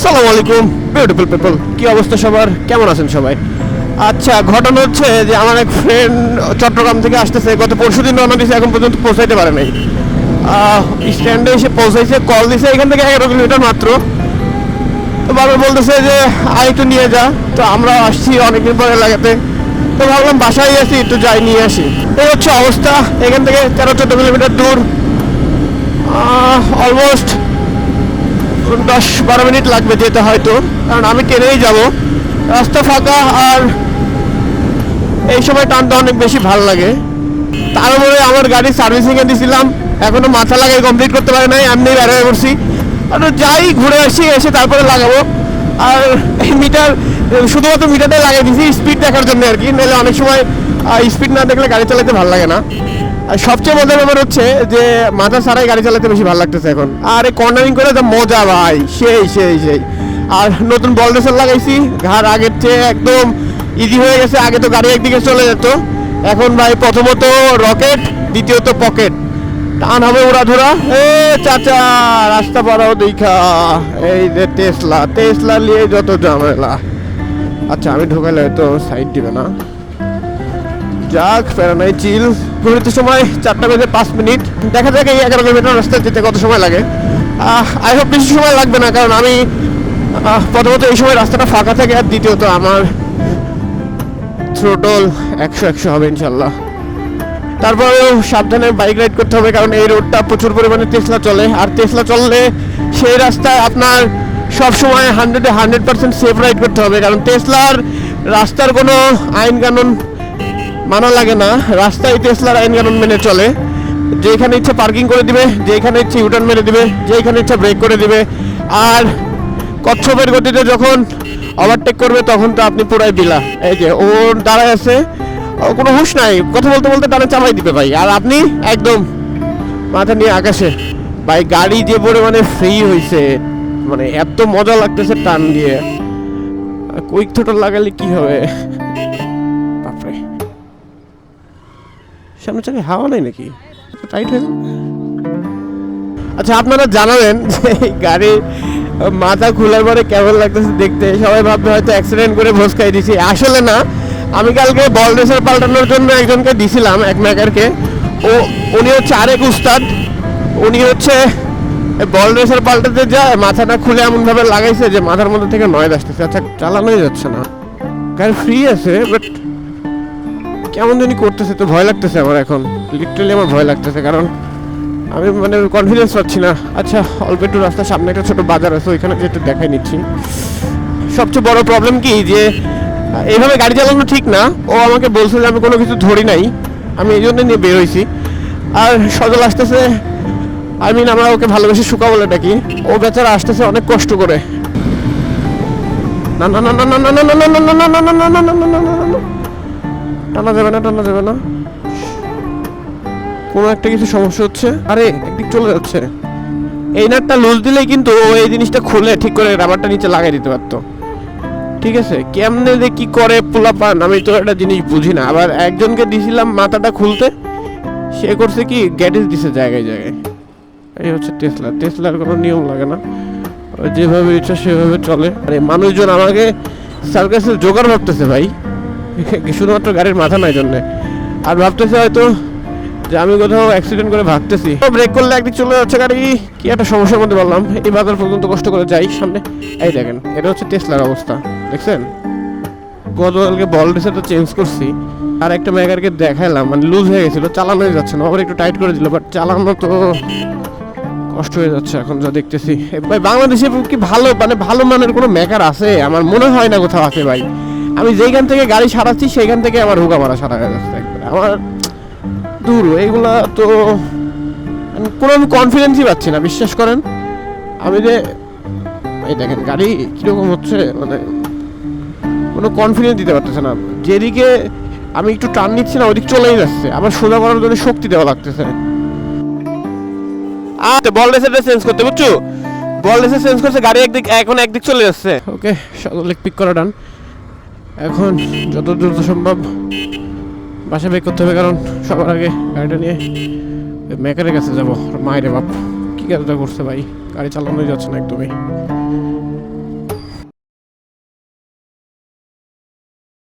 আসসালামু আলাইকুম beautiful people, কি অবস্থা সবার, কেমন আছেন সবাই? আচ্ছা, ঘটনা হচ্ছে যে আমার এক ফ্রেন্ড চট্টগ্রাম থেকে আসতেছে, গত পরশুদিন রওনা দিয়েছে, এখন পর্যন্ত পৌঁছাইতে পারে নাই। স্ট্যান্ডে এসে পৌঁছাইছে, কল দিছে, এখান থেকে 11 কিলোমিটার মাত্র। তো বাবা বলতেছে যে আয় একটু নিয়ে যা। তো আমরা আসছি অনেকদিন পরে লাগাতে, তো ভাবলাম বাসায় আসি, একটু যাই নিয়ে আসি। এই হচ্ছে অবস্থা। এখান থেকে 13-14 কিলোমিটার দূর, অলমোস্ট 10-12 মিনিট লাগবে যেতে হয়তো, কারণ আমি ট্রেনেই যাব। রাস্তা ফাঁকা, আর এই সময় টানতে অনেক বেশি ভালো লাগে। তারপরে আমার গাড়ি সার্ভিসিংয়ে দিয়েছিলাম, এখনও মাথা লাগাই কমপ্লিট করতে পারে নাই, এমনি বেরোয় পড়ছি। আর যাই ঘুরে আসি, এসে তারপরে লাগাবো। আর এই মিটার, শুধুমাত্র মিটারটাই লাগাই দিয়েছি স্পিড দেখার জন্য আর কি, নাহলে অনেক সময় স্পিড না দেখলে গাড়ি চালাতে ভালো লাগে না। আর সবচেয়ে মজার ব্যাপার হচ্ছে যে মাথা ছাড়াই গাড়ি চালাতে বেশি ভালো লাগতেছে এখন। আর এই কর্নারিং করে যা মজা ভাই, সেই সেই সেই। আর নতুন বল রেসার লাগাইছি, ঘাড় আগের চেয়ে একদম ইজি হয়ে গেছে। আগে তো গাড়ি একদিকে চলে যেত, এখন ভাই প্রথমত রকেট, দ্বিতীয়ত পকেট, টান হবে উড়াধুরা। এ চাচা রাস্তা পারাও দেখা, এই যে টেসলা, টেসলা নিয়ে যত ঝামেলা। আচ্ছা, আমি ঢোকালে হয়তো সাইড দিবে না, যাক ফেরা নাই, চিল। ঘুরতে সময় 4:05 দেখা যাক এই 11 কিলোমিটার রাস্তা যেতে কত সময় লাগে। আই হোপ বেশি সময় লাগবে না, কারণ আমি প্রথমত এই সময় রাস্তাটা ফাঁকা থাকে, আর দ্বিতীয়ত আমার থ্রোটল 100 হবে ইনশাল্লাহ। তারপরেও সাবধানে বাইক রাইড করতে হবে, কারণ এই রোডটা প্রচুর পরিমাণে টেসলা চলে, আর টেসলা চললে সেই রাস্তায় আপনার সবসময় 100% সেফ রাইড করতে হবে, কারণ টেসলার রাস্তার কোনো আইন কানুন মানা লাগে না। রাস্তায় টেসলার আইন কানুন মেনে চলে, যেখানে ইচ্ছা পার্কিং করে দিবে, যেখানে ইচ্ছা ইউটার্ন মেরে দিবে, যেখানে ইচ্ছা ব্রেক করে দিবে। আর কচ্ছপের গতিতে যখন ওভারটেক করবে তখন তো আপনি পুরাই বিলা। এই যে ওর দাঁড়ায় আছে, কোনো হুঁশ নাই, কথা বলতে বলতে টানে চাপাই দিবে ভাই, আর আপনি একদম মাথা নিয়ে আকাশে। ভাই গাড়ি যে পরিমাণে ফ্রি হয়েছে, মানে এত মজা লাগতেছে টান দিয়ে। কুইক থ্রোটল লাগালে কি হবে বাপরে, সামনে চাকে হাওয়া নাই নাকি, টাইট হয়ে। আচ্ছা, আপনারা জানাবেন যে গাড়ি মাথা খোলার পরে কেমন লাগতেছে দেখতে। সবাই ভাববে হয়তো অ্যাক্সিডেন্ট করে ভোজ খাই দিছি, আসলে না। আমি কালকে বল রেসার পাল্টানোর জন্য একজনকে দিছিলাম, এক মেকারকে। উনি হচ্ছে আরেক উস্তাদ, উনি হচ্ছে বল রেসার পাল্টাতে যায়, মাথাটা খুলে এমনভাবে লাগাইছে যে মাথার মধ্যে থেকে নয়েজ আসতেছে। আচ্ছা, চালানোই যাচ্ছে না, গাড়ি ফ্রি আছে বাট কেমন জানি করতেছে, তো ভয় লাগতেছে আমার এখন। লিটারালি আমার ভয় লাগতেছে, কারণ আমি মানে কনফিডেন্স পাচ্ছি না। আচ্ছা, অল্প একটু রাস্তার সামনে একটা ছোট বাজার আছে, ওইখানে একটু দেখাই নিচ্ছি। সবচেয়ে বড় প্রবলেম কি যে এইভাবে গাড়ি চালানো ঠিক না। ও আমাকে বলছে যে আমি কোনো কিছু ধরি নাই, আমি এই জন্য নিয়ে বের হয়েছি। আর সজল আসতেছে, আমরা ওকে ভালোবেসে সুকা বলে ডাকি। ও বেচারা আসতেছে অনেক কষ্ট করে। না না না না না না না না না না না না না না না না না না, টানা যাবে না, টানা যাবে না, কোনো একটা কিছু সমস্যা হচ্ছে। আরে একদিক চলে যাচ্ছে। এই নাটটা লুজ দিলেই কিন্তু ও এই জিনিসটা খুলে ঠিক করে রাবারটা নিচে লাগাই দিতে পারতো। ঠিক আছে, কেমনে যে কি করে পোলা পান, আমি তো একটা জিনিস বুঝি না। আবার একজনকে দিছিলাম মাথাটা খুলতে, সে করছে কি গ্যাটিস দিছে জায়গায় জায়গায়। এই হচ্ছে টেসলা, টেসলার কোনো নিয়ম লাগে না, যেভাবে ইচ্ছা সেভাবে চলে। আরে মানুষজন আমাকে সার্কাসের জোগাড় ভাবতেছে ভাই, শুধুমাত্র গাড়ির মাথা নাই জন্যে। আর ভাবতেছে হয়তো যে আমি কোথাও অ্যাক্সিডেন্ট করে ভাগতেছি। ব্রেক করলে একদিক চলে যাচ্ছে গাড়ি, কি একটা সমস্যার মধ্যে বললাম। এই বাজার পর্যন্ত কষ্ট করে যাই সামনে। এই দেখেন, এটা হচ্ছে টেসলার অবস্থা, দেখছেন? গতকালকে বল রেসারটা চেঞ্জ করছি, আর একটা মেকারকে দেখাইলাম, মানে লুজ হয়ে গেছিলো, চালানোই যাচ্ছে না। আবার একটু টাইট করে দিল, বাট চালানো তো কষ্ট হয়ে যাচ্ছে এখন যা দেখতেছি। ভাই বাংলাদেশে কি ভালো মানে ভালো মানের কোনো মেকার আছে? আমার মনে হয় না কোথাও আছে ভাই। আমি যেখান থেকে গাড়ি সারাচ্ছি সেইখান থেকে আমার হুকা মারা সারা হয়ে যাচ্ছে একবারে। আমার দূর এইগুলা তো কোনো আমি কনফিডেন্সই পাচ্ছি না, বিশ্বাস করেন। আমি যে এই দেখেন গাড়ি কীরকম হচ্ছে, মানে কোনো কনফিডেন্স দিতে পারতেছে না। যেদিকে আমি একটু টান নিচ্ছি না, ওইদিক চলেই যাচ্ছে। আবার সোজা করার জন্য শক্তি দেওয়া লাগতেছে। বল রেসারটা চেঞ্জ করতে, বুঝছো? বল রেসার চেঞ্জ করছে, গাড়ি এখন একদিক চলে যাচ্ছে। ওকে, সকালে পিক করা ডান। এখন যত দ্রুত সম্ভব বাসা বের করতে হবে, কারণ সবার আগে গাড়িটা নিয়ে মেকারের কাছে যাবো। মায়ের বাপ কি কাজটা করছে ভাই, গাড়ি চালানোই যাচ্ছে না একদমই।